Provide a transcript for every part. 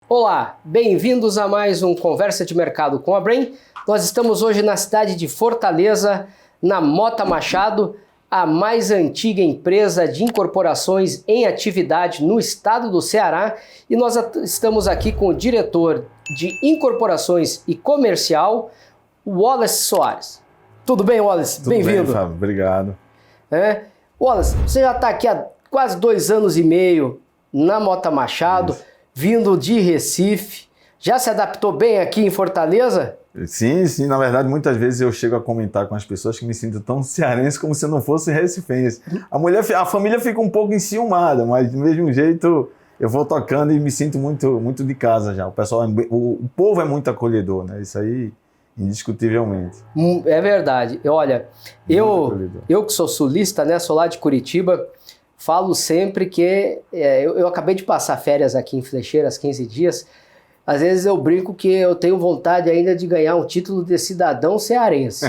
Olá, bem-vindos a mais um Conversa de Mercado com a Brain. Nós estamos hoje na cidade de Fortaleza, na Mota Machado, a mais antiga empresa de incorporações em atividade no estado do Ceará. E nós estamos aqui com o diretor de incorporações e comercial, Wallace Soares. Tudo bem, Wallace? Bem-vindo. Tudo bem, Fábio. Obrigado. Wallace, você já está aqui há quase 2 anos e meio na Mota Machado. Isso. Vindo de Recife, já se adaptou bem aqui em Fortaleza? Sim, na verdade muitas vezes eu chego a comentar com as pessoas que me sinto tão cearense como se eu não fosse recifense. A família fica um pouco enciumada, mas do mesmo jeito eu vou tocando e me sinto muito de casa já. O povo é muito acolhedor, né? Isso aí, indiscutivelmente. É verdade. Olha, eu que sou sulista, né? Sou lá de Curitiba. Falo sempre que eu acabei de passar férias aqui em Flecheiras, 15 dias. Às vezes eu brinco que eu tenho vontade ainda de ganhar um título de cidadão cearense.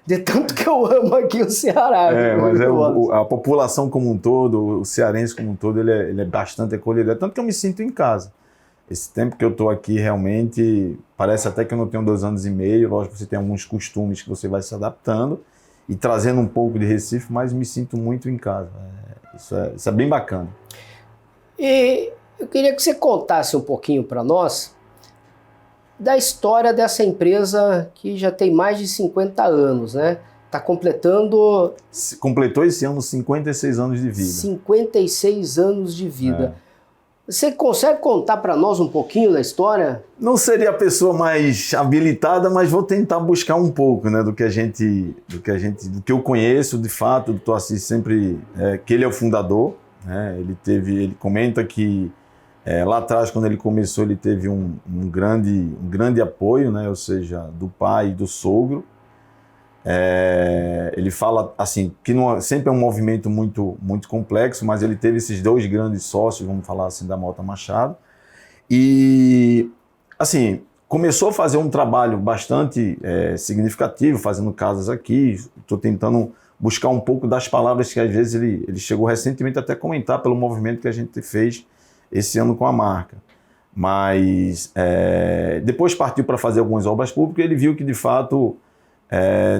De tanto que eu amo aqui o Ceará. Mas a população como um todo, o cearense como um todo, ele é bastante acolhedor. Tanto que eu me sinto em casa. Esse tempo que eu estou aqui realmente, parece até que eu não tenho 2 anos e meio. Lógico que você tem alguns costumes que você vai se adaptando e trazendo um pouco de Recife, mas me sinto muito em casa. Isso é bem bacana. E eu queria que você contasse um pouquinho para nós da história dessa empresa que já tem mais de 50 anos, né? Está completou esse ano 56 anos de vida. 56 anos de vida. Você consegue contar para nós um pouquinho da história? Não seria a pessoa mais habilitada, mas vou tentar buscar um pouco, né, do que eu conheço, de fato, do Dr. Assis sempre, que ele é o fundador, né, ele comenta que lá atrás, quando ele começou, ele teve um grande apoio, né, ou seja, do pai e do sogro. Ele fala assim que sempre é um movimento muito complexo, mas ele teve esses 2 grandes sócios, vamos falar assim, da Mota Machado, e assim começou a fazer um trabalho bastante significativo, fazendo casas aqui. Estou tentando buscar um pouco das palavras que às vezes ele chegou recentemente até a comentar pelo movimento que a gente fez esse ano com a marca, mas depois partiu para fazer algumas obras públicas. Ele viu que de fato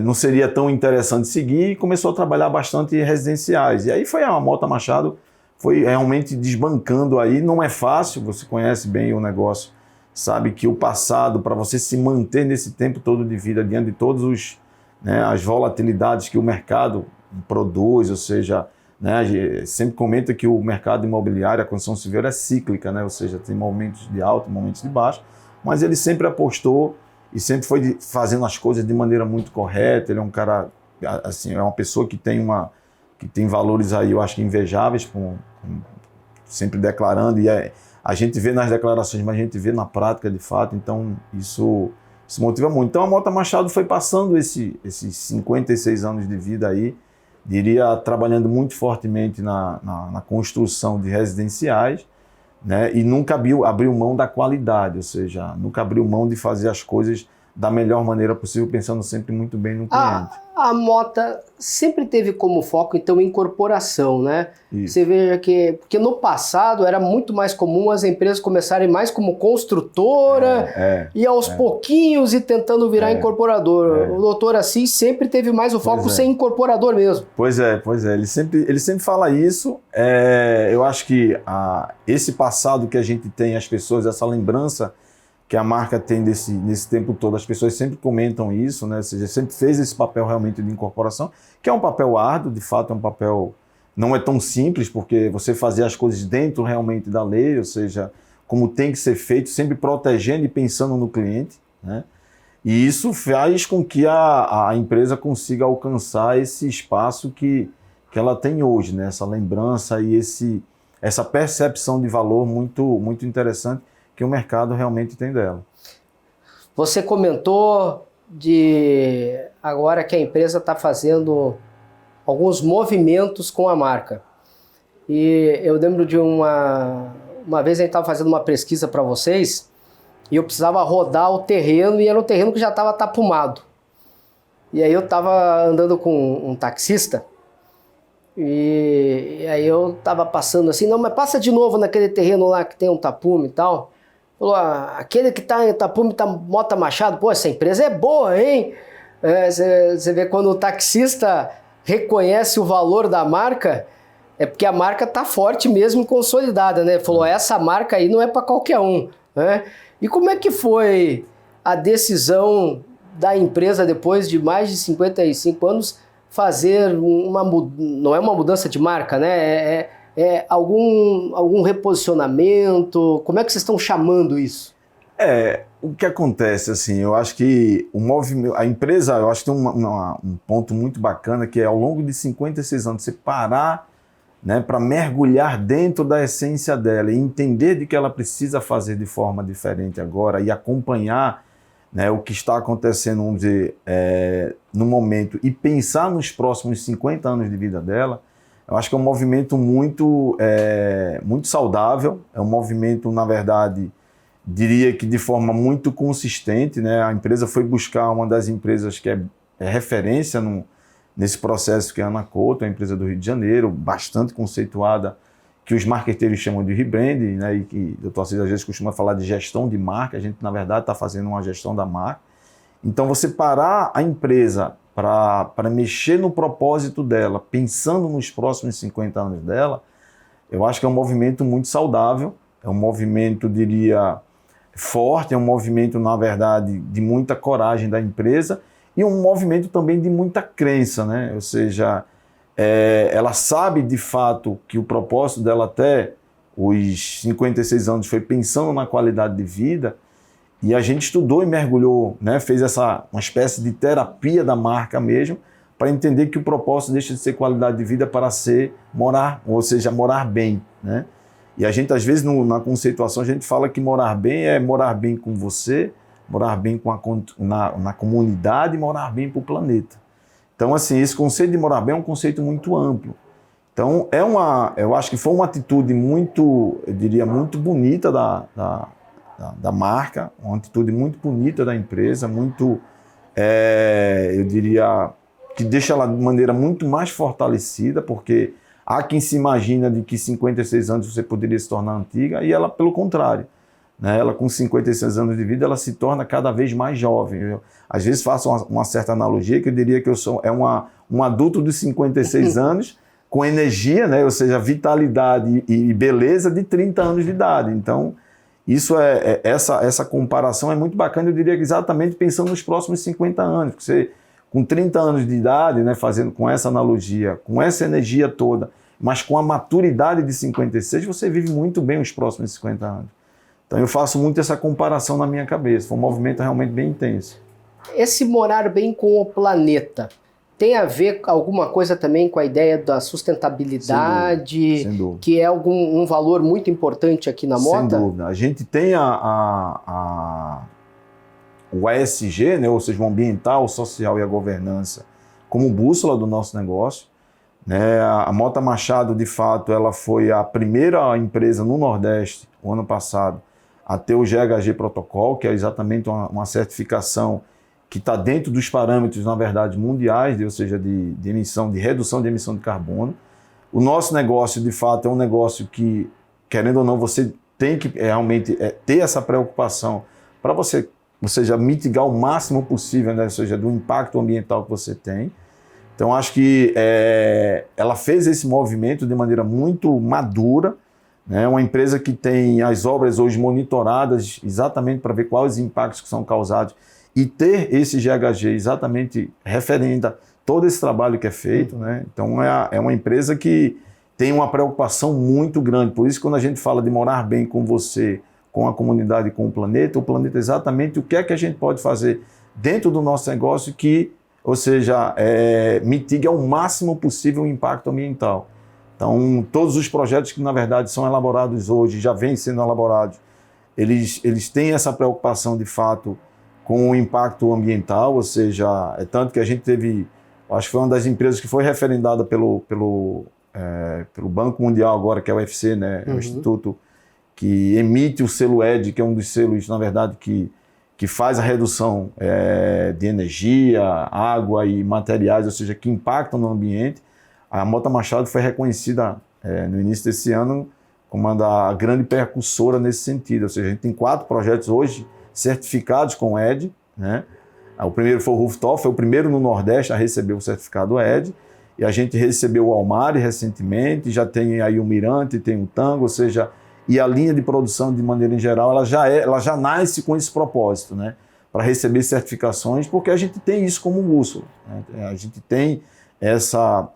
não seria tão interessante seguir e começou a trabalhar bastante em residenciais. E aí foi a Mota Machado, foi realmente desbancando aí. Não é fácil, você conhece bem o negócio, sabe que o passado, para você se manter nesse tempo todo de vida, diante de todos as volatilidades que o mercado produz, ou seja, né, a gente sempre comenta que o mercado imobiliário, a construção civil é cíclica, né, ou seja, tem momentos de alto, momentos de baixo, mas ele sempre apostou e sempre foi fazendo as coisas de maneira muito correta. Ele é um cara, assim, é uma pessoa que tem valores aí, eu acho que invejáveis, sempre declarando, e a gente vê nas declarações, mas a gente vê na prática de fato, então isso motiva muito. Então a Mota Machado foi passando esses 56 anos de vida aí, diria, trabalhando muito fortemente na construção de residenciais, né? E nunca abriu mão da qualidade, ou seja, nunca abriu mão de fazer as coisas da melhor maneira possível, pensando sempre muito bem no cliente. A Mota sempre teve como foco, então, incorporação, né? Isso. Você veja porque no passado era muito mais comum as empresas começarem mais como construtora e aos pouquinhos ir tentando virar incorporador. O Dr. Assis sempre teve mais o foco ser incorporador mesmo. Pois é. Ele sempre fala isso. Eu acho que esse passado que a gente tem, as pessoas, essa lembrança que a marca tem nesse tempo todo, as pessoas sempre comentam isso, né? Ou seja, sempre fez esse papel realmente de incorporação, que é um papel árduo, de fato é um papel, não é tão simples, porque você fazer as coisas dentro realmente da lei, ou seja, como tem que ser feito, sempre protegendo e pensando no cliente, né? E isso faz com que a empresa consiga alcançar esse espaço que ela tem hoje, né? Essa lembrança e essa percepção de valor muito interessante que o mercado realmente tem dela. Você comentou de agora que a empresa está fazendo alguns movimentos com a marca. E eu lembro de uma vez a gente estava fazendo uma pesquisa para vocês e eu precisava rodar o terreno e era um terreno que já estava tapumado. E aí eu estava andando com um taxista e aí eu estava passando assim, não, mas passa de novo naquele terreno lá que tem um tapume e tal. Falou, aquele que está em Tapume, Mota Machado, pô, essa empresa é boa, hein? Você vê quando o taxista reconhece o valor da marca, é porque a marca está forte mesmo, consolidada, né? Falou, essa marca aí não é para qualquer um, né? E como é que foi a decisão da empresa, depois de mais de 55 anos, fazer não é uma mudança de marca, né? Algum reposicionamento? Como é que vocês estão chamando isso? O que acontece, assim, eu acho que o movimento, a empresa, eu acho que tem um ponto muito bacana, que é ao longo de 56 anos, você parar, né, para mergulhar dentro da essência dela e entender de que ela precisa fazer de forma diferente agora e acompanhar, né, o que está acontecendo, vamos dizer, no momento e pensar nos próximos 50 anos de vida dela. Eu acho que é um movimento muito saudável, é um movimento, na verdade, diria que de forma muito consistente, né? A empresa foi buscar uma das empresas que é referência nesse processo, que é a Ana Couto, a empresa do Rio de Janeiro, bastante conceituada, que os marqueteiros chamam de rebranding, né? E que o Dr. Assis às vezes costuma falar de gestão de marca, a gente, na verdade, está fazendo uma gestão da marca. Então, você parar a empresa para mexer no propósito dela, pensando nos próximos 50 anos dela, eu acho que é um movimento muito saudável, é um movimento, diria, forte, é um movimento, na verdade, de muita coragem da empresa e um movimento também de muita crença, né? Ou seja, ela sabe de fato que o propósito dela até os 56 anos foi pensando na qualidade de vida, e a gente estudou e mergulhou, né? Fez uma espécie de terapia da marca mesmo, para entender que o propósito deixa de ser qualidade de vida para ser morar, ou seja, morar bem, né? E a gente, às vezes, na conceituação, a gente fala que morar bem é morar bem com você, morar bem na comunidade e morar bem para o planeta. Então, assim, esse conceito de morar bem é um conceito muito amplo. Então, eu acho que foi uma atitude muito, eu diria, muito bonita da marca, uma atitude muito bonita da empresa, muito, eu diria, que deixa ela de maneira muito mais fortalecida, porque há quem se imagina de que 56 anos você poderia se tornar antiga, e ela, pelo contrário, né? Ela com 56 anos de vida, ela se torna cada vez mais jovem. Eu, às vezes faço uma certa analogia, que eu diria que eu sou um adulto de 56 anos, com energia, né? Ou seja, vitalidade e beleza de 30 anos de idade. Então, essa comparação é muito bacana, eu diria que exatamente pensando nos próximos 50 anos, porque você, com 30 anos de idade, né, fazendo com essa analogia, com essa energia toda, mas com a maturidade de 56, você vive muito bem os próximos 50 anos. Então eu faço muito essa comparação na minha cabeça, foi um movimento realmente bem intenso. Esse morar bem com o planeta tem a ver alguma coisa também com a ideia da sustentabilidade, sem dúvida. Que é um valor muito importante aqui na Mota? Sem dúvida. A gente tem o ESG, né, ou seja, o ambiental, o social e a governança, como bússola do nosso negócio. Né? A Mota Machado, de fato, ela foi a primeira empresa no Nordeste, o ano passado, a ter o GHG Protocol, que é exatamente uma certificação que está dentro dos parâmetros, na verdade, mundiais, ou seja, de emissão, de redução de emissão de carbono. O nosso negócio, de fato, é um negócio que, querendo ou não, você tem que realmente ter essa preocupação para você, ou seja, mitigar o máximo possível, né? Ou seja, do impacto ambiental que você tem. Então, acho que ela fez esse movimento de maneira muito madura, né? Uma empresa que tem as obras hoje monitoradas exatamente para ver quais os impactos que são causados e ter esse GHG exatamente referenda todo esse trabalho que é feito, né? Então, é uma empresa que tem uma preocupação muito grande. Por isso, quando a gente fala de morar bem com você, com a comunidade, com o planeta é exatamente o que é que a gente pode fazer dentro do nosso negócio que, ou seja, mitigue ao máximo possível o impacto ambiental. Então, todos os projetos que, na verdade, são elaborados hoje, já vêm sendo elaborados, eles têm essa preocupação, de fato, com o impacto ambiental, ou seja, tanto que a gente teve, acho que foi uma das empresas que foi referendada pelo Banco Mundial agora, que é o UFC, né? O Instituto que emite o selo ED, que é um dos selos, na verdade, que faz a redução de energia, água e materiais, ou seja, que impactam no ambiente. A Mota Machado foi reconhecida no início desse ano como a grande percussora nesse sentido. Ou seja, a gente tem 4 projetos hoje certificados com o ED, né? O primeiro foi o Rooftop, foi o primeiro no Nordeste a receber o certificado ED, e a gente recebeu o Almari recentemente, já tem aí o Mirante, tem o Tango, ou seja, e a linha de produção de maneira em geral, ela já nasce com esse propósito, né? Para receber certificações, porque a gente tem isso como bússola, né? A gente tem essa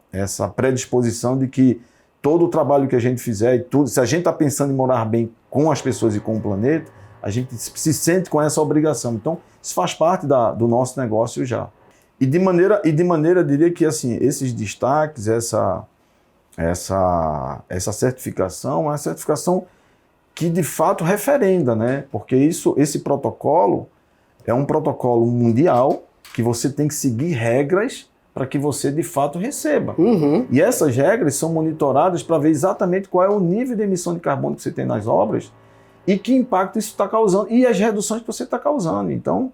predisposição de que todo o trabalho que a gente fizer e tudo, se a gente está pensando em morar bem com as pessoas e com o planeta, a gente se sente com essa obrigação. Então, isso faz parte do nosso negócio já. E de maneira, eu diria que assim, esses destaques, essa certificação, é uma certificação que de fato referenda, né? Porque esse protocolo é um protocolo mundial que você tem que seguir regras para que você de fato receba. Uhum. E essas regras são monitoradas para ver exatamente qual é o nível de emissão de carbono que você tem nas obras e que impacto isso está causando, e as reduções que você está causando. Então,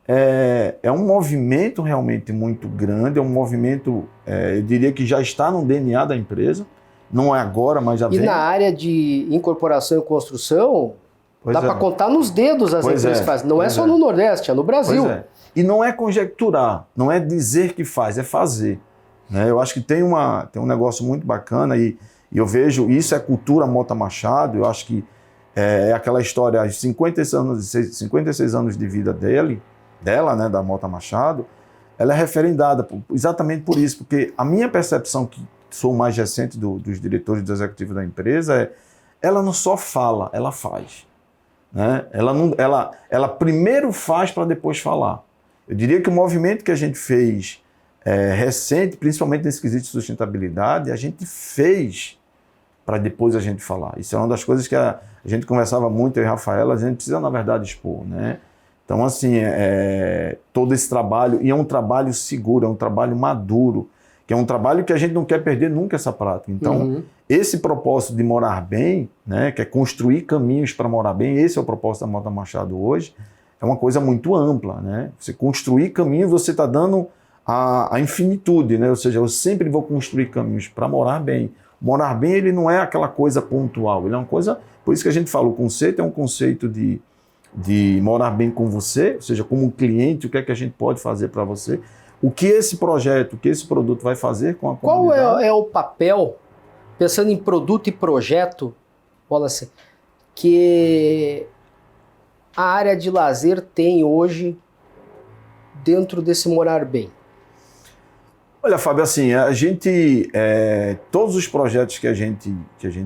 é um movimento realmente muito grande, é um movimento, eu diria que já está no DNA da empresa, não é agora, mas já vem. E na área de incorporação e construção, dá para contar nos dedos as empresas que fazem. Não é só no Nordeste, é no Brasil. Pois é. E não é conjecturar, não é dizer que faz, é fazer, né? Eu acho que tem um negócio muito bacana e eu vejo, isso é cultura Mota Machado, eu acho que é aquela história, aos 56 anos de vida dela, né, da Mota Machado, ela é referendada exatamente por isso, porque a minha percepção, que sou o mais recente dos diretores do executivo da empresa, ela não só fala, ela faz, né? Ela primeiro faz para depois falar. Eu diria que o movimento que a gente fez recente, principalmente nesse quesito de sustentabilidade, a gente fez para depois a gente falar. Isso é uma das coisas que a gente conversava muito, eu e Rafaela, a gente precisa, na verdade, expor, né? Então, assim, todo esse trabalho, e é um trabalho seguro, é um trabalho maduro, que é um trabalho que a gente não quer perder nunca essa prática. Então, esse propósito de morar bem, né, que é construir caminhos para morar bem, esse é o propósito da Mota Machado hoje, é uma coisa muito ampla, né? Você construir caminhos, você está dando a infinitude, né? Ou seja, eu sempre vou construir caminhos para morar bem. Morar bem, ele não é aquela coisa pontual, ele é uma coisa, por isso que a gente fala, o conceito é um conceito de morar bem com você, ou seja, como cliente, o que é que a gente pode fazer para você, o que esse projeto, o que esse produto vai fazer com a comunidade. Qual é o papel, pensando em produto e projeto, Wallace, que a área de lazer tem hoje dentro desse morar bem? Olha, Fábio, assim, a gente, todos os projetos que a gente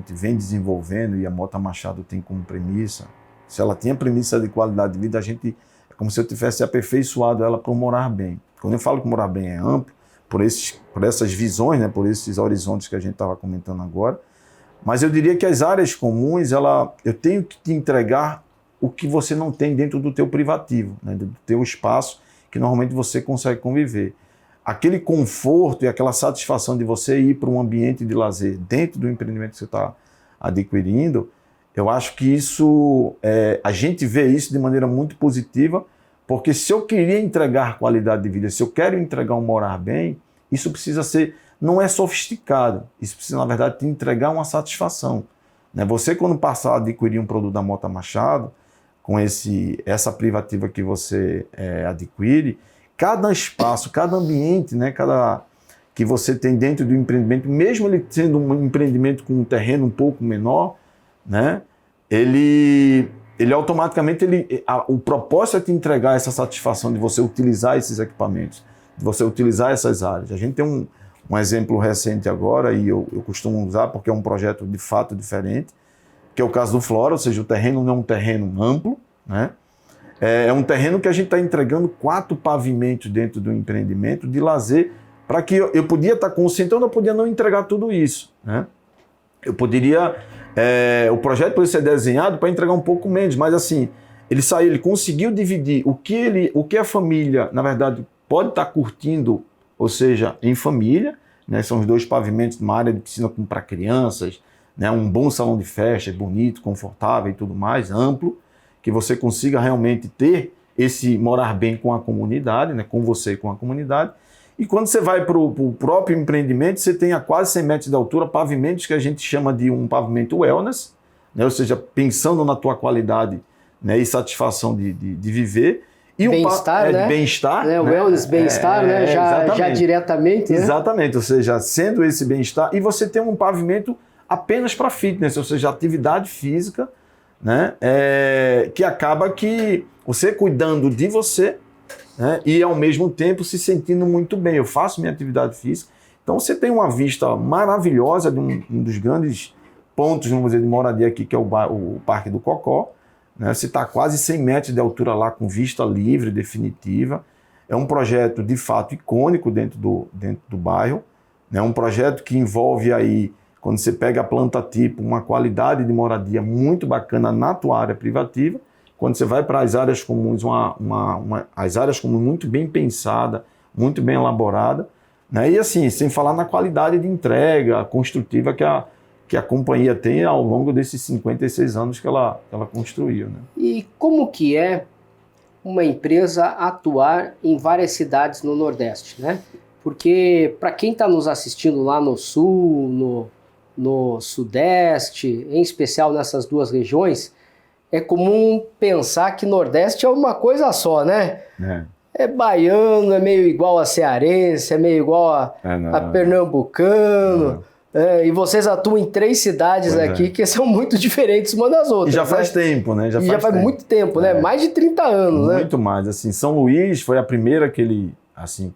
vem desenvolvendo, e a Mota Machado tem como premissa, se ela tem a premissa de qualidade de vida, é como se eu tivesse aperfeiçoado ela para o morar bem. Quando eu falo que morar bem é amplo, por essas visões, né, por esses horizontes que a gente estava comentando agora, mas eu diria que as áreas comuns, eu tenho que te entregar o que você não tem dentro do teu privativo, né, do teu espaço, que normalmente você consegue conviver. Aquele conforto e aquela satisfação de você ir para um ambiente de lazer dentro do empreendimento que você está adquirindo, eu acho que isso, a gente vê isso de maneira muito positiva, porque se eu queria entregar qualidade de vida, se eu quero entregar um morar bem, isso precisa ser, não é sofisticado, isso precisa, na verdade, te entregar uma satisfação, né? Você, quando passar a adquirir um produto da Mota Machado, com essa privativa que você adquire, cada espaço, cada ambiente, né, que você tem dentro do empreendimento, mesmo ele sendo um empreendimento com um terreno um pouco menor, né, ele automaticamente, o propósito é te entregar essa satisfação de você utilizar esses equipamentos, de você utilizar essas áreas. A gente tem um exemplo recente agora, e eu costumo usar porque é um projeto de fato diferente, que é o caso do Flora, ou seja, o terreno não é um terreno amplo, né? É um terreno que a gente está entregando 4 pavimentos dentro do empreendimento de lazer, para que eu podia estar concentrando, eu podia não entregar tudo isso, né? Eu poderia, o projeto pode ser desenhado para entregar um pouco menos, mas assim, ele conseguiu dividir o que a família, na verdade, pode estar curtindo, ou seja, em família, né? São os 2 pavimentos, uma área de piscina para crianças, né? Um bom salão de festa, bonito, confortável e tudo mais, amplo, que você consiga realmente ter esse morar bem com a comunidade, né, com você e com a comunidade. E quando você vai para o próprio empreendimento, você tem a quase 100 metros de altura pavimentos que a gente chama de um pavimento wellness, né? Ou seja, pensando na tua qualidade, né? E satisfação de viver. E bem-estar, né? Bem-estar. Né? Wellness, bem-estar, né? Já diretamente. Né? Exatamente, ou seja, sendo esse bem-estar, e você tem um pavimento apenas para fitness, ou seja, atividade física, né? Que acaba que você cuidando de você, né? E ao mesmo tempo se sentindo muito bem. Eu faço minha atividade física, então você tem uma vista maravilhosa de um dos grandes pontos, vamos dizer, de moradia aqui, que é o Parque do Cocó. Né? Você está quase 100 metros de altura lá, com vista livre, definitiva. É um projeto, de fato, icônico dentro do bairro. É um projeto que envolve aí, quando você pega a planta tipo, uma qualidade de moradia muito bacana na tua área privativa. Quando você vai para as áreas comuns, as áreas comuns muito bem pensada, muito bem elaborada. Né? E assim, sem falar na qualidade de entrega construtiva que a companhia tem ao longo desses 56 anos que ela construiu. Né? E como que é uma empresa atuar em várias cidades no Nordeste, né? Porque para quem está nos assistindo lá no Sul, no Sudeste, em especial nessas duas regiões, é comum pensar que Nordeste é uma coisa só, né? É baiano, é meio igual a cearense, é meio igual a pernambucano. E vocês atuam em 3 cidades aqui que são muito diferentes uma das outras. E já faz tempo, né? Já faz muito tempo, né? Mais de 30 anos, né? Muito mais. Assim, São Luís foi a primeira que ele, assim,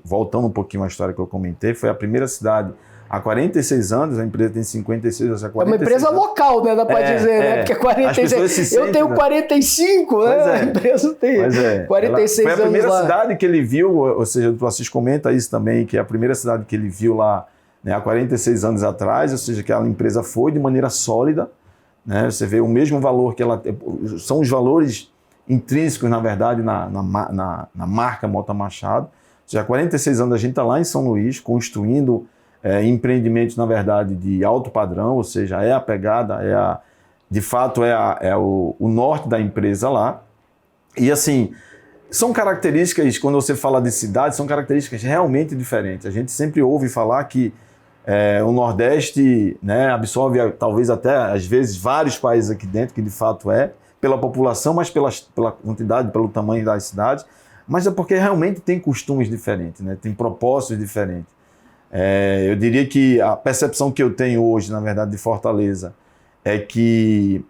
voltando um pouquinho à história que eu comentei, foi a primeira cidade. Há 46 anos, a empresa tem 56, ou seja, 46 É uma empresa anos. Local, né? Dá pra dizer, né? Porque 46. Eu tenho 45, né? A empresa tem 46 anos. Foi a primeira cidade que ele viu, ou seja, o Assis comenta isso também, que é a primeira cidade que ele viu lá, né, há 46 anos atrás, ou seja, que a empresa foi de maneira sólida. Né? Você vê o mesmo valor que ela... São os valores intrínsecos, na verdade, na marca Mota Machado. Ou seja, há 46 anos a gente está lá em São Luís, construindo empreendimentos, na verdade, de alto padrão, ou seja, é a pegada, de fato é o norte da empresa lá. E assim, são características, quando você fala de cidade, são características realmente diferentes. A gente sempre ouve falar que o Nordeste, né, absorve talvez até, às vezes, vários países aqui dentro, que de fato pela população, mas pela quantidade, pelo tamanho das cidades, mas é porque realmente tem costumes diferentes, né, tem propósitos diferentes. Eu diria que a percepção que eu tenho hoje, na verdade, de Fortaleza, é que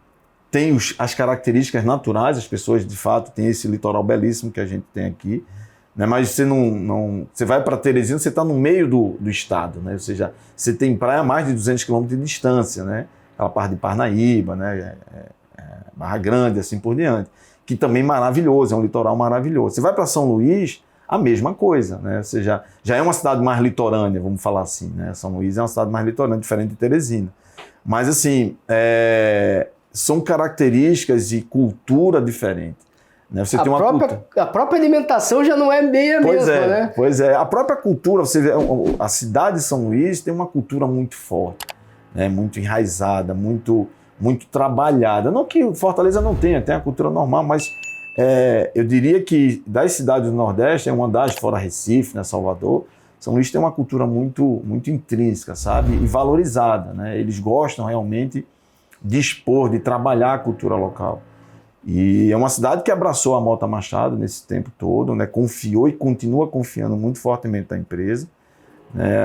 tem as características naturais, as pessoas de fato têm esse litoral belíssimo que a gente tem aqui, né? Mas você você vai para Teresina, você está no meio do estado, né? Ou seja, você tem praia a mais de 200 quilômetros de distância, né? Aquela parte de Parnaíba, né? Barra Grande, assim por diante, que também é maravilhoso, é um litoral maravilhoso. Você vai para São Luís, a mesma coisa, né? Ou seja, já é uma cidade mais litorânea, vamos falar assim, né? São Luís é uma cidade mais litorânea, diferente de Teresina. Mas assim, são características e cultura diferente. Né? Você tem a própria alimentação já não é bem a mesma, né? Pois é, a própria cultura, você vê, a cidade de São Luís tem uma cultura muito forte, né? Muito enraizada, muito trabalhada. Não que Fortaleza não tenha, tem a cultura normal, mas eu diria que das cidades do Nordeste, é uma das, fora Recife, né, Salvador, São Luís tem uma cultura muito intrínseca, sabe? E valorizada, né? Eles gostam realmente de expor, de trabalhar a cultura local. E é uma cidade que abraçou a Mota Machado nesse tempo todo, né? Confiou e continua confiando muito fortemente na empresa.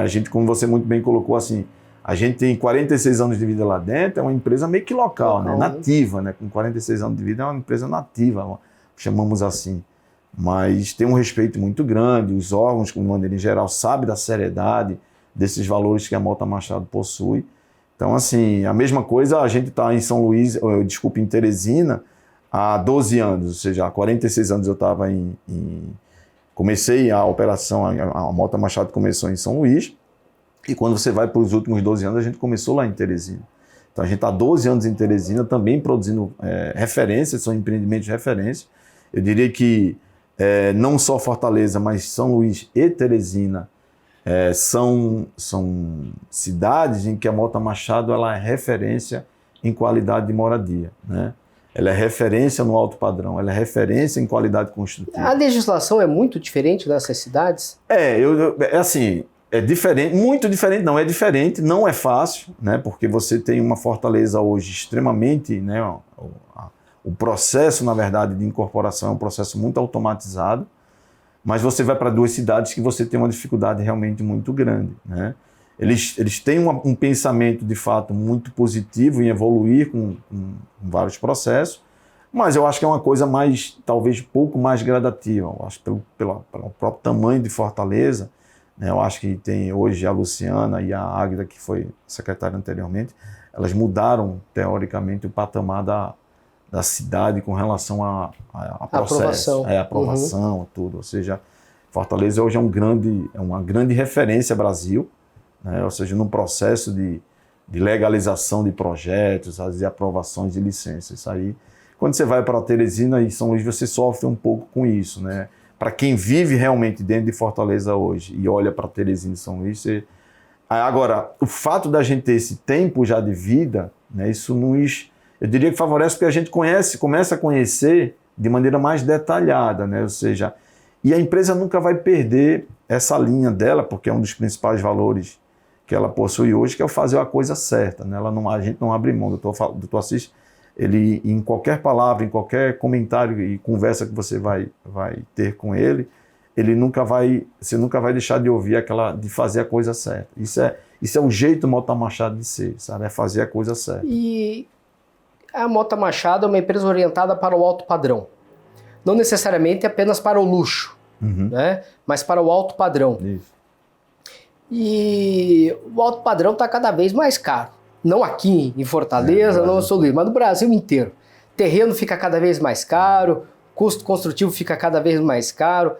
A gente, como você muito bem colocou, assim, a gente tem 46 anos de vida lá dentro, é uma empresa meio que local, né? Nativa, né? Com 46 anos de vida é uma empresa nativa, chamamos assim. Mas tem um respeito muito grande, os órgãos, de maneira em geral, sabem da seriedade desses valores que a Mota Machado possui. Então, assim, a mesma coisa, a gente está em São Luís, em Teresina, há 12 anos, ou seja, há 46 anos eu estava comecei a operação, a Mota Machado começou em São Luís, e quando você vai para os últimos 12 anos, a gente começou lá em Teresina. Então, a gente está há 12 anos em Teresina, também produzindo referências, são empreendimentos de referência. Eu diria que não só Fortaleza, mas São Luís e Teresina são cidades em que a Mota Machado ela é referência em qualidade de moradia, né? Ela é referência no alto padrão, ela é referência em qualidade construtiva. A legislação é muito diferente nessas cidades? Assim, É diferente, muito diferente, não é diferente, não é fácil, né? Porque você tem uma Fortaleza hoje extremamente, né? O processo, na verdade, de incorporação é um processo muito automatizado, mas você vai para 2 cidades que você tem uma dificuldade realmente muito grande, né? Eles têm um pensamento, de fato, muito positivo em evoluir com vários processos, mas eu acho que é uma coisa mais, talvez, pouco mais gradativa. Eu acho que pelo próprio tamanho de Fortaleza, né, eu acho que tem hoje a Luciana e a Águida, que foi secretária anteriormente, elas mudaram, teoricamente, o patamar da cidade com relação a processo, aprovação, tudo. Ou seja, Fortaleza hoje é uma grande referência Brasil, né? Ou seja, no processo de legalização de projetos, as aprovações de licenças. Isso aí, quando você vai para Teresina e São Luís, você sofre um pouco com isso, né? Para quem vive realmente dentro de Fortaleza hoje e olha para Teresina e São Luís, agora, o fato da gente ter esse tempo já de vida, né, isso nos, eu diria que favorece porque a gente começa a conhecer de maneira mais detalhada, né? Ou seja, e a empresa nunca vai perder essa linha dela, porque é um dos principais valores que ela possui hoje, que é o fazer a coisa certa, né? A gente não abre mão. O doutor Assis, ele, em qualquer palavra, em qualquer comentário e conversa que você vai ter com ele, você nunca vai deixar de ouvir de fazer a coisa certa. Isso é o jeito Mota Machado de ser, sabe? É fazer a coisa certa. E a Mota Machado é uma empresa orientada para o alto padrão. Não necessariamente apenas para o luxo, né? Mas para o alto padrão. Isso. E o alto padrão está cada vez mais caro. Não aqui em Fortaleza, não em São Luís, mas no Brasil inteiro. Terreno fica cada vez mais caro, custo construtivo fica cada vez mais caro.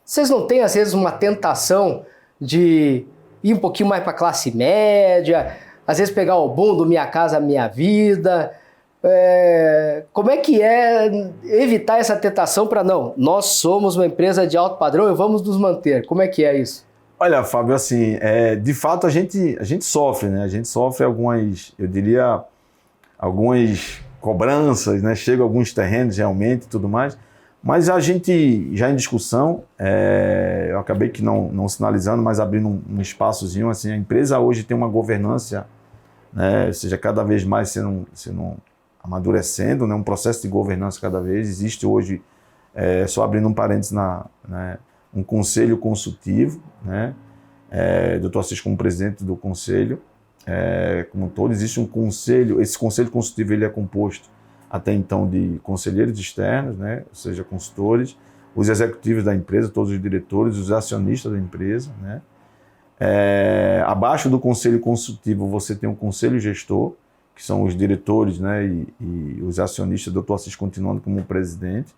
Vocês não têm, às vezes, uma tentação de ir um pouquinho mais para a classe média, às vezes pegar o boom do Minha Casa Minha Vida? Como é que é evitar essa tentação para não? Nós somos uma empresa de alto padrão e vamos nos manter. Como é que é isso? Olha, Fábio, assim, de fato a gente sofre, né? A gente sofre algumas, eu diria, algumas cobranças, né? Chegam alguns terrenos realmente e tudo mais, mas a gente já em discussão, eu acabei que não sinalizando, mas abrindo um espaçozinho, assim, a empresa hoje tem uma governança, né? Ou seja, cada vez mais sendo amadurecendo, né? Um processo de governança cada vez, existe hoje, só abrindo um parênteses né? Um conselho consultivo, né? Doutor Assis como presidente do conselho, como um todo, existe um conselho, esse conselho consultivo ele é composto até então de conselheiros externos, né? Ou seja, consultores, os executivos da empresa, todos os diretores, os acionistas da empresa, né? Abaixo do conselho consultivo você tem um conselho gestor, que são os diretores, né? e os acionistas, doutor Assis continuando como presidente,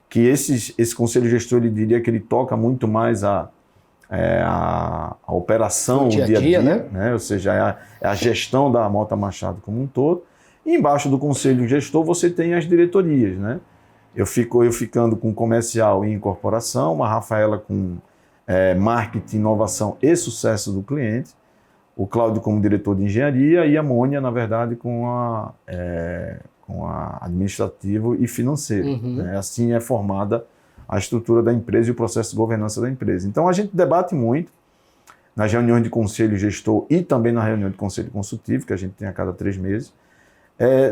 que esse conselho gestor, ele diria que ele toca muito mais a operação, o dia a dia, né? Ou seja, é a gestão da Mota Machado como um todo. E embaixo do conselho gestor você tem as diretorias, né? Eu ficando com comercial e incorporação, a Rafaela com marketing, inovação e sucesso do cliente, o Cláudio como diretor de engenharia e a Mônia, na verdade, com a administrativo e financeiro. Né? Assim é formada a estrutura da empresa e o processo de governança da empresa. Então a gente debate muito nas reuniões de conselho gestor e também na reunião de conselho consultivo, que a gente tem a cada 3 meses,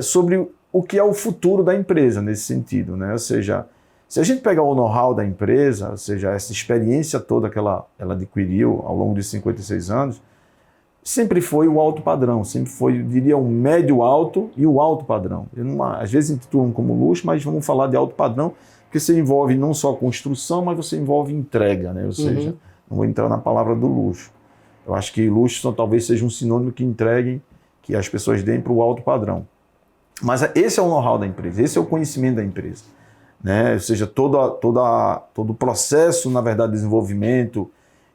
sobre o que é o futuro da empresa nesse sentido, né? Ou seja, se a gente pegar o know-how da empresa, ou seja, essa experiência toda que ela adquiriu ao longo de 56 anos, sempre foi o alto padrão, sempre foi, eu diria, o médio alto e o alto padrão. Às vezes intitulam como luxo, mas vamos falar de alto padrão, porque você envolve não só construção, mas você envolve entrega, né? Ou seja, não vou entrar na palavra do luxo. Eu acho que luxo talvez seja um sinônimo que entreguem, que as pessoas deem para o alto padrão. Mas esse é o know-how da empresa, esse é o conhecimento da empresa, né? Ou seja, todo o processo, na verdade, de desenvolvimento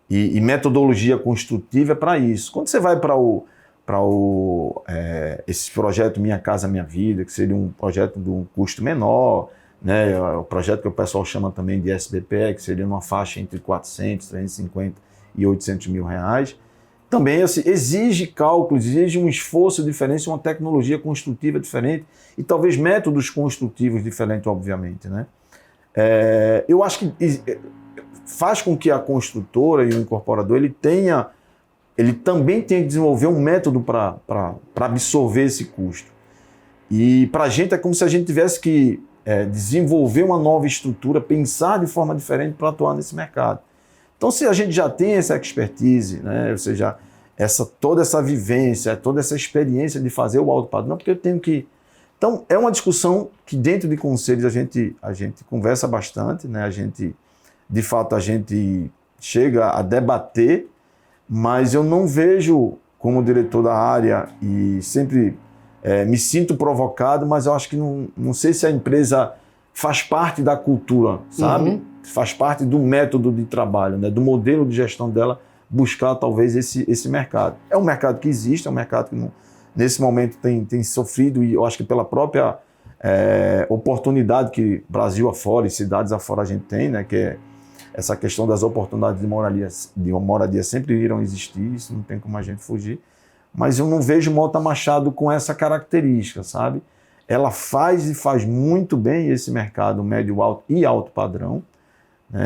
e metodologia construtiva é para isso. Quando você vai para esse projeto Minha Casa Minha Vida, que seria um projeto de um custo menor, né? O projeto que o pessoal chama também de SBPE, que seria uma faixa entre 400, 350 e 800 mil reais, também exige cálculos, exige um esforço diferente, uma tecnologia construtiva diferente e talvez métodos construtivos diferentes, obviamente, né? Eu acho que faz com que a construtora e o incorporador ele também tenha que desenvolver um método para absorver esse custo. E para a gente é como se a gente tivesse que desenvolver uma nova estrutura, pensar de forma diferente para atuar nesse mercado. Então, se a gente já tem essa expertise, né, ou seja, toda essa vivência, toda essa experiência de fazer o alto padrão, porque eu tenho que... Então, é uma discussão que dentro de conselhos a gente conversa bastante, né? De fato, a gente chega a debater, mas eu não vejo como diretor da área e sempre me sinto provocado, mas eu acho que não sei se a empresa faz parte da cultura, sabe? Uhum. Faz parte do método de trabalho, né? Do modelo de gestão dela, buscar talvez esse mercado. É um mercado que existe, é um mercado que nesse momento tem sofrido, e eu acho que pela própria oportunidade que Brasil afora e cidades afora a gente tem, né? Que é essa questão das oportunidades de moradia sempre irão existir, isso não tem como a gente fugir. Mas eu não vejo Mota Machado com essa característica, sabe? Ela faz muito bem esse mercado médio, alto e alto padrão.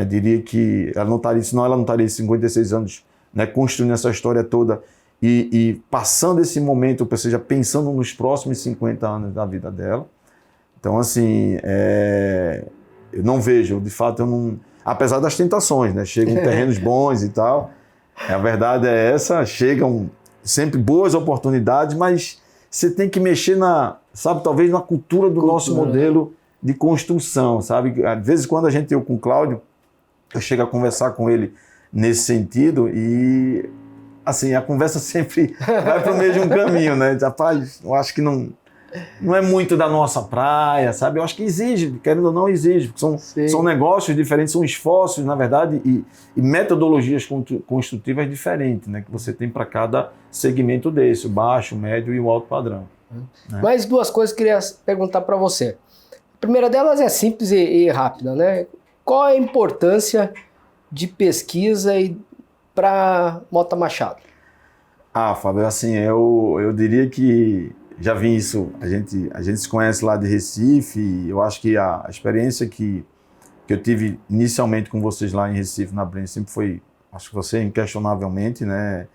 Diria que ela não estaria 56 anos, né, construindo essa história toda e passando esse momento, ou seja, pensando nos próximos 50 anos da vida dela. Então, assim, eu não vejo, de fato, apesar das tentações, né? Chegam terrenos bons e tal, a verdade é essa, chegam sempre boas oportunidades, mas você tem que mexer talvez na cultura do nosso modelo de construção, sabe? Às vezes, quando eu com o Cláudio, eu chego a conversar com ele nesse sentido e, assim, a conversa sempre vai para o mesmo caminho, né? Rapaz, eu acho que não é muito da nossa praia, sabe? Eu acho que exige, querendo ou não, exige, porque são negócios diferentes, são esforços, na verdade, e metodologias construtivas diferentes, né? Que você tem para cada segmento desse, o baixo, o médio e o alto padrão. Né? Mais duas coisas que eu queria perguntar para você. A primeira delas é simples e rápida, né? Qual é a importância de pesquisa para Mota Machado? Fábio, assim, eu diria que já vi isso, a gente se conhece lá de Recife, e eu acho que a experiência que eu tive inicialmente com vocês lá em Recife, na Brent, sempre foi, acho que você inquestionavelmente, né,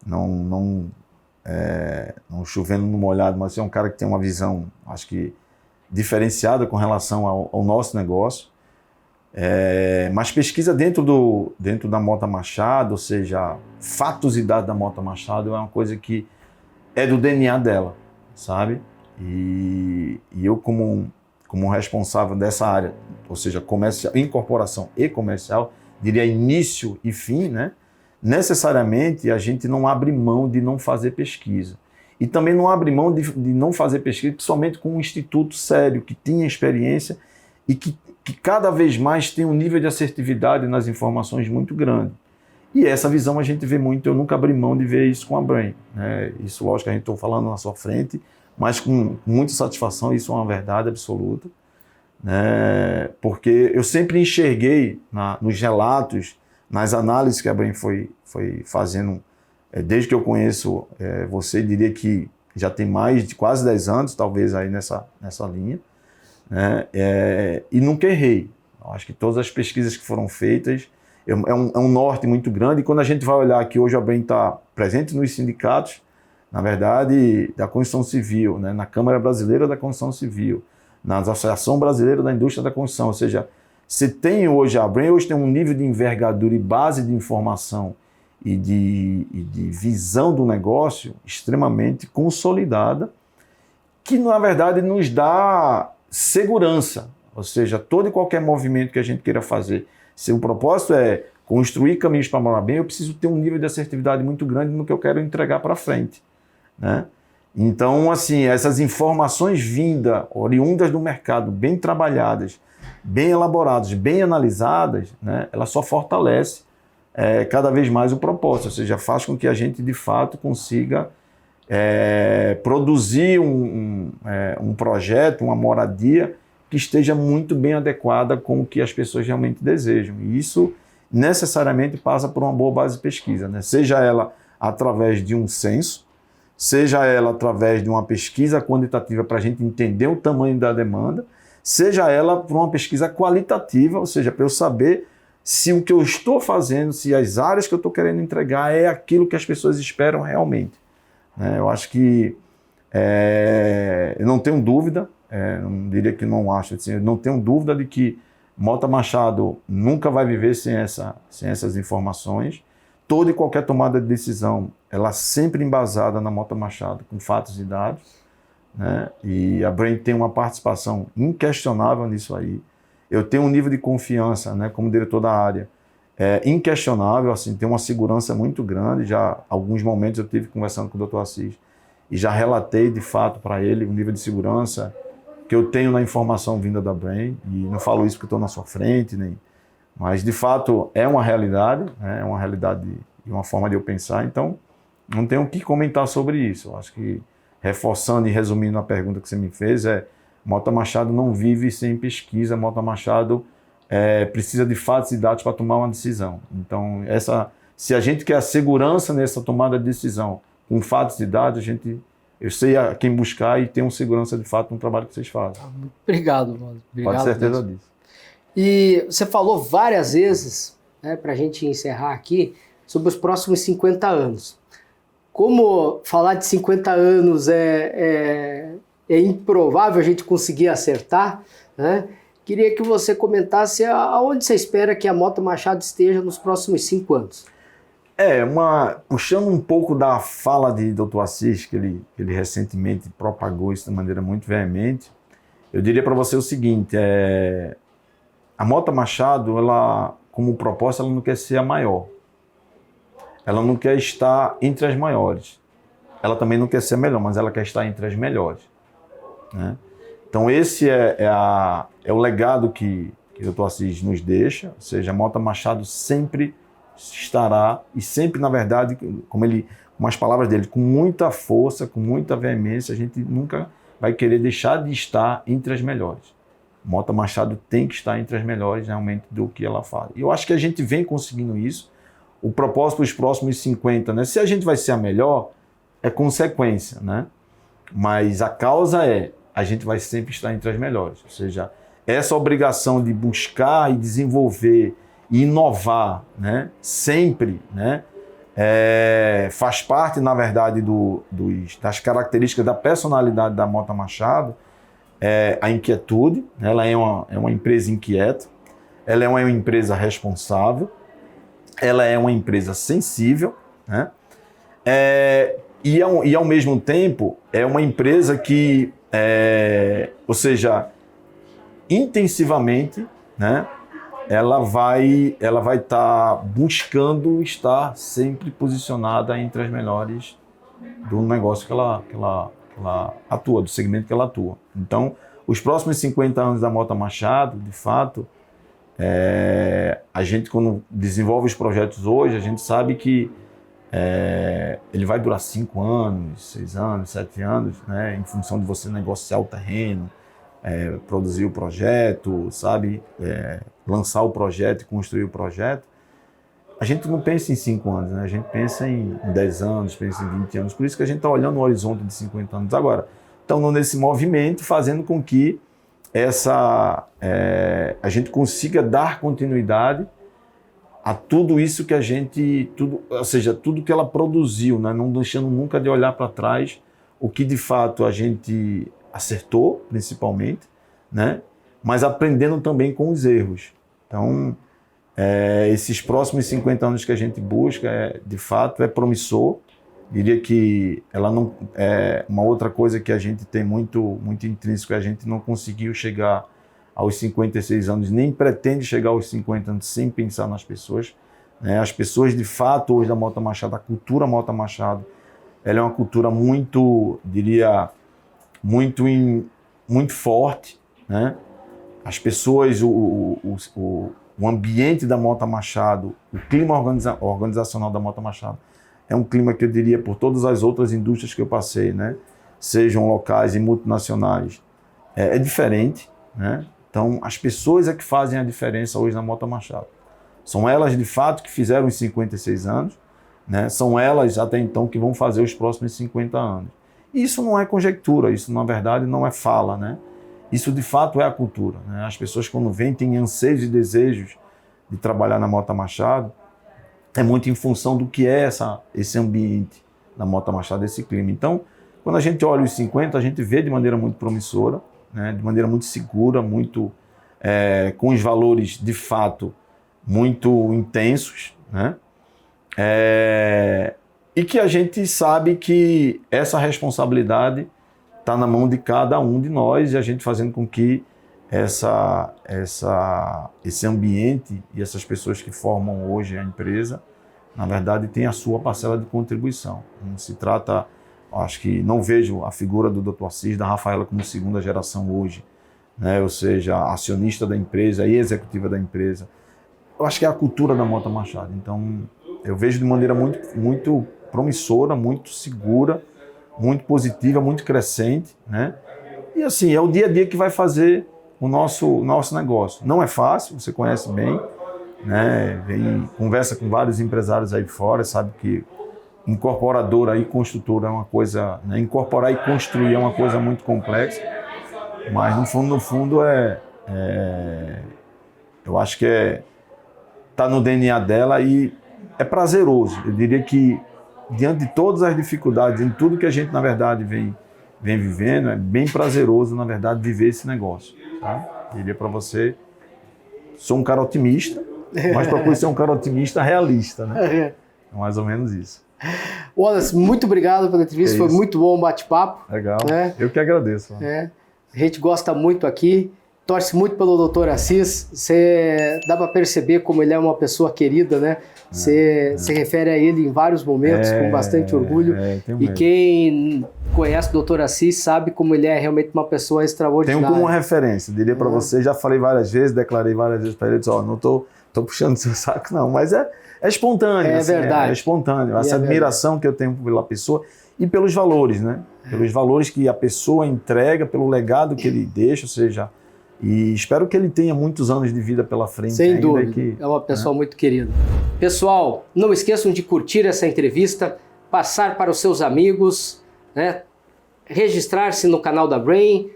não chovendo no molhado, mas você é um cara que tem uma visão, acho que diferenciada com relação ao nosso negócio. Mas pesquisa dentro da Mota Machado, ou seja, fatos e dados da Mota Machado é uma coisa que é do DNA dela, sabe? E eu como responsável dessa área, ou seja, incorporação e comercial, diria início e fim, né? Necessariamente a gente não abre mão de não fazer pesquisa. E também não abre mão de não fazer pesquisa somente com um instituto sério, que tinha experiência e que cada vez mais tem um nível de assertividade nas informações muito grande. E essa visão a gente vê muito, eu nunca abri mão de ver isso com a Brent, né? Isso, lógico, a gente está falando na sua frente, mas com muita satisfação, isso é uma verdade absoluta, né? Porque eu sempre enxerguei nos relatos, nas análises que a Brent foi fazendo, desde que eu conheço você, diria que já tem mais de quase 10 anos, talvez aí nessa linha, né? E nunca errei. Eu acho que todas as pesquisas que foram feitas é um norte muito grande, e quando a gente vai olhar que hoje a Brent está presente nos sindicatos, na verdade, da construção civil, né? Na Câmara Brasileira da Construção Civil, na Associação Brasileira da Indústria da Construção, ou seja, você tem hoje, a Brent hoje tem um nível de envergadura e base de informação e de visão do negócio extremamente consolidada, que na verdade nos dá segurança, ou seja, todo e qualquer movimento que a gente queira fazer, se o propósito é construir caminhos para morar bem, eu preciso ter um nível de assertividade muito grande no que eu quero entregar para frente, né? Então, assim, essas informações oriundas do mercado, bem trabalhadas, bem elaboradas, bem analisadas, né, ela só fortalece cada vez mais o propósito, ou seja, faz com que a gente, de fato, consiga produzir um projeto, uma moradia que esteja muito bem adequada com o que as pessoas realmente desejam. E isso necessariamente passa por uma boa base de pesquisa, né? Seja ela através de um censo, seja ela através de uma pesquisa quantitativa para a gente entender o tamanho da demanda, seja ela por uma pesquisa qualitativa, ou seja, para eu saber se o que eu estou fazendo, se as áreas que eu estou querendo entregar é aquilo que as pessoas esperam realmente. Eu acho que eu não tenho dúvida, não diria que não acho, assim, eu não tenho dúvida de que Mota Machado nunca vai viver sem essas informações. Toda e qualquer tomada de decisão, ela sempre embasada na Mota Machado, com fatos e dados, né? E a Brain tem uma participação inquestionável nisso aí. Eu tenho um nível de confiança, né, como diretor da área, inquestionável, assim, tem uma segurança muito grande. Já alguns momentos eu tive conversando com o Dr. Assis e já relatei de fato para ele o nível de segurança que eu tenho na informação vinda da Brain, e não falo isso porque estou na sua frente, mas de fato é uma realidade, né? É uma realidade e uma forma de eu pensar, então não tenho o que comentar sobre isso. Eu acho que, reforçando e resumindo a pergunta que você me fez, Mota Machado não vive sem pesquisa, Mota Machado precisa de fatos e dados para tomar uma decisão. Então, se a gente quer a segurança nessa tomada de decisão com fatos e dados, eu sei a quem buscar e tenho segurança de fato no trabalho que vocês fazem. Obrigado, mano. Obrigado. Pode ter certeza disso. E você falou várias vezes, né, para a gente encerrar aqui, sobre os próximos 50 anos. Como falar de 50 anos é improvável a gente conseguir acertar, né? Queria que você comentasse aonde você espera que a Mota Machado esteja nos próximos 5 anos. Puxando um pouco da fala de Dr. Assis, que ele recentemente propagou isso de maneira muito veemente, eu diria para você o seguinte: a Mota Machado, ela, como proposta, ela não quer ser a maior. Ela não quer estar entre as maiores. Ela também não quer ser a melhor, mas ela quer estar entre as melhores, né? Então esse é o legado que o Dr. Assis nos deixa, ou seja, a Mota Machado sempre estará, e sempre, na verdade, como as palavras dele, com muita força, com muita veemência, a gente nunca vai querer deixar de estar entre as melhores. Mota Machado tem que estar entre as melhores realmente do que ela faz. E eu acho que a gente vem conseguindo isso. O propósito dos próximos 50, né? Se a gente vai ser a melhor, é consequência, né? Mas a causa a gente vai sempre estar entre as melhores. Ou seja, essa obrigação de buscar e desenvolver e inovar, né? Sempre, né? Faz parte, na verdade, das características da personalidade da Mota Machado. A inquietude, ela é uma empresa inquieta, ela é uma empresa responsável, ela é uma empresa sensível, né? E ao mesmo tempo é uma empresa que, ou seja, intensivamente, né, ela vai estar buscando estar sempre posicionada entre as melhores do negócio que ela atua, do segmento que ela atua. Então, os próximos 50 anos da Mota Machado, de fato, a gente, quando desenvolve os projetos hoje, a gente sabe que ele vai durar 5 anos, 6 anos, 7 anos, né, em função de você negociar o terreno, produzir o projeto, sabe, lançar o projeto e construir o projeto. A gente não pensa em 5 anos, né? A gente pensa em 10 anos, pensa em 20 anos. Por isso que a gente está olhando o horizonte de 50 anos agora. Estamos nesse movimento, fazendo com que a gente consiga dar continuidade a tudo isso que ou seja, tudo que ela produziu, né? Não deixando nunca de olhar para trás o que de fato a gente acertou, principalmente, né? Mas aprendendo também com os erros. Então, esses próximos 50 anos que a gente busca, de fato, é promissor. Diria que ela não é uma outra coisa que a gente tem muito, muito intrínseco, a gente não conseguiu chegar aos 56 anos, nem pretende chegar aos 50 anos sem pensar nas pessoas, né? As pessoas, de fato, hoje da Mota Machado, a cultura Mota Machado, ela é uma cultura muito, diria, muito forte, né? As pessoas, o ambiente da Mota Machado, o clima organizacional da Mota Machado, é um clima que eu diria por todas as outras indústrias que eu passei, né? Sejam locais e multinacionais, é diferente, né? Então, as pessoas é que fazem a diferença hoje na Mota Machado. São elas, de fato, que fizeram os 56 anos, né? São elas, até então, que vão fazer os próximos 50 anos. E isso não é conjectura, isso, na verdade, não é fala, né? Isso, de fato, é a cultura, né? As pessoas, quando vêm, têm anseios e desejos de trabalhar na Mota Machado é muito em função do que é esse ambiente da Mota Machado, esse clima. Então, quando a gente olha os 50, a gente vê de maneira muito promissora, né, de maneira muito segura, muito, com os valores, de fato, muito intensos, né? E que a gente sabe que essa responsabilidade está na mão de cada um de nós, e a gente fazendo com que esse ambiente e essas pessoas que formam hoje a empresa, na verdade, tem a sua parcela de contribuição. Não se trata, acho que não vejo a figura do Dr. Assis, da Rafaela como segunda geração hoje, né? Ou seja, acionista da empresa e executiva da empresa. Eu acho que é a cultura da Mota Machado. Então, eu vejo de maneira muito promissora, muito segura, muito positiva, muito crescente, né? E assim, é o dia a dia que vai fazer o nosso negócio. Não é fácil, você conhece bem, né? Conversa com vários empresários aí fora, sabe que incorporadora e construtora é uma coisa, né? Incorporar e construir é uma coisa muito complexa, mas no fundo eu acho que tá no DNA dela e é prazeroso. Eu diria que diante de todas as dificuldades, em tudo que a gente na verdade vem vivendo, é bem prazeroso na verdade viver esse negócio, tá? Eu diria para você, sou um cara otimista, mas procuro ser um cara otimista realista, né? É mais ou menos isso. Wallace, muito obrigado pela entrevista, foi muito bom o bate-papo. Legal, né? Eu que agradeço. A gente gosta muito aqui, torce muito pelo Dr. Assis, dá para perceber como ele é uma pessoa querida, né? Você se refere a ele em vários momentos com bastante orgulho. E quem conhece o Dr. Assis sabe como ele é realmente uma pessoa extraordinária. Tenho como referência, diria para você, já falei várias vezes, declarei várias vezes para ele, disse, não tô puxando seu saco não, mas é espontâneo. É verdade. É espontâneo, essa admiração que eu tenho pela pessoa e pelos valores, né? Pelos valores que a pessoa entrega, pelo legado que ele deixa, ou seja, e espero que ele tenha muitos anos de vida pela frente. Sem dúvida, é uma pessoa muito querida. Pessoal, não esqueçam de curtir essa entrevista, passar para os seus amigos, né? Registrar-se no canal da Brain,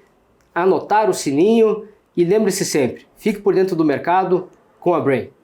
anotar o sininho e lembre-se sempre, fique por dentro do mercado com a Brain.